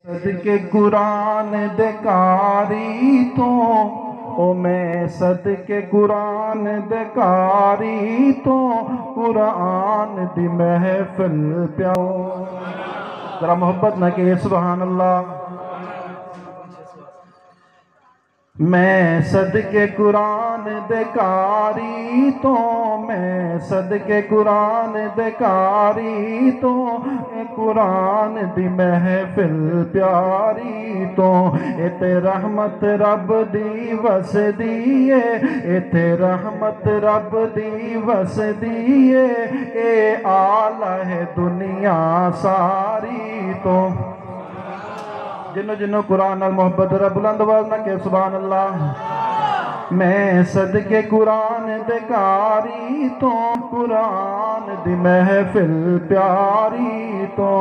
صدقے قرآن دے کاری تو میں صدقے قرآن دے کاری تو قرآن دی محفل پیاؤ ذرا محبت نہ کہ سبحان اللہ۔ میں صدقے قرآن دے کاری تو میں صدقے قرآن دے کاری تو قرآن دی محفل پیاری تو ایتے رحمت رب دی وس دیئے ایتے رحمت رب دی وس دیئے اے آلہ ہے دنیا ساری تو جنوں قرآن نال محبت رب بلند آواز نہ کہ سبحان اللہ۔ میں صدقے قرآن دے کاری تو قرآن دی محفل پیاری تو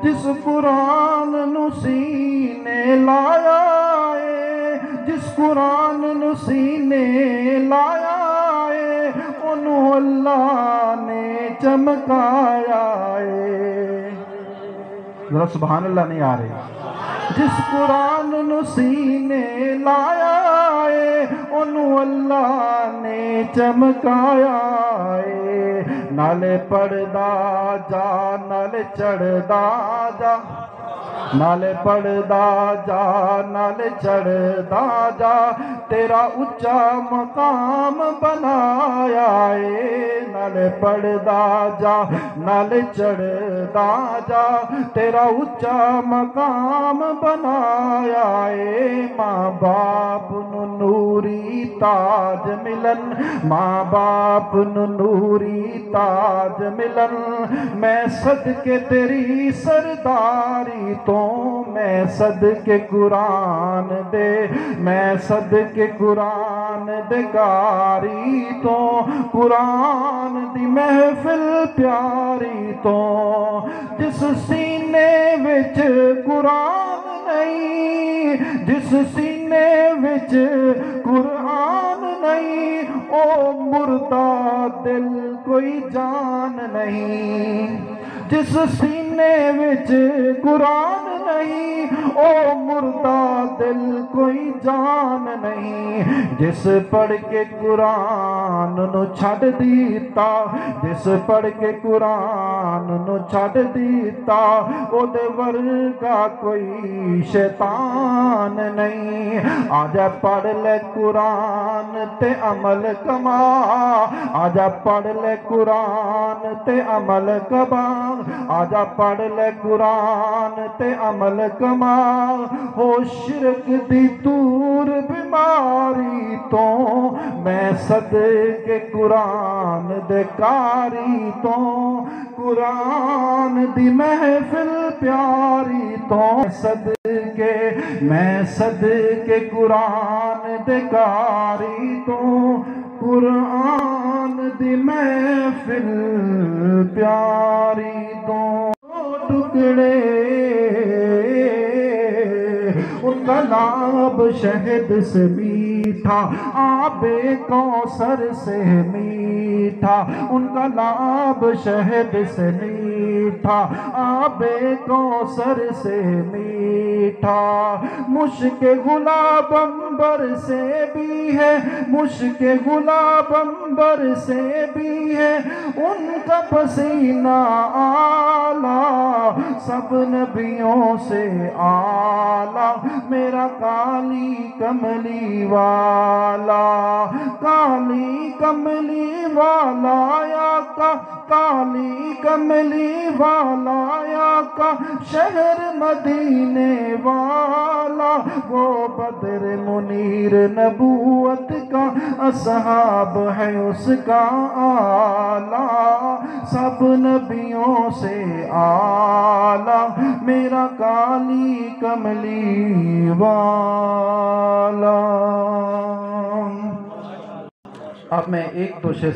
جس قرآن نو سینے لایا ہے جس قرآن نو سینے لایا ہے انہوں اللہ نے چمکایا ہے۔ ذرا سبحان اللہ نہیں آ رہی۔ جس قرآن نو سینے لایا ہے انہوں اللہ نے چمکایا ہے۔ نالے پڑھدا جا نالے چڑھدا جا نالے پڑھدا جا نالے چڑھدا جا تیرا اچھا مقام بنایا ہے۔ نالے پڑھدا جا نالے چڑھدا جا تیرا اچھا مقام بنایا ہے۔ ماں باپ نو نوری تاج ملن ماں باپ نو نوری تاج ملن میں صدقے تیری سرداری تو میں صدقے قرآن دے میں صدقے قرآن دے کاری تو قرآن دی محفل پیاری تو جس سینے وچ قرآن نہیں جس سینے وچ قرآن نہیں او مردہ دل کوئی جان نہیں۔ جس سینے وچ قرآن نہیں او مردہ دل کوئی جان نہیں۔ جس پڑھ کے قرآن نو چھڈ دیتا جس پڑھ کے قرآن نو چھڈ دیتا او دے ورگا کوئی شیطان نہیں۔ آجا پڑھ لے قرآن تے عمل کما آجا پڑھ لے قرآن تے عمل کما آجا پڑھ لے قرآن تے عمل کما ہو شرک دی دور بیماری تو میں صدقے قرآن دے کاری تو قرآن دی محفل پیاری تو میں صدقے قرآن دے کاری تو قرآن دی محفل پیاری تو ٹکڑے ان کا لاب شہد سے میٹھا آب کوثر سے میٹھا ان کا لاب شہد سے میٹھا آب کوثر سے میٹھا مشک گلاب عنبر سے بھی ہے مشک گلاب عنبر سے بھی ہے ان کا پسینہ اعلیٰ سب نبیوں سے اعلیٰ میرا کالی کملی والا کالی کملی والا یا کا کالی کملی والا یا کا شہر مدینے والا وہ بدر منیر نبوت کا اصحاب ہے اس کا اعلیٰ سب نبیوں سے اعلیٰ میرا کالی کملی والا۔ اب میں ایک دو شے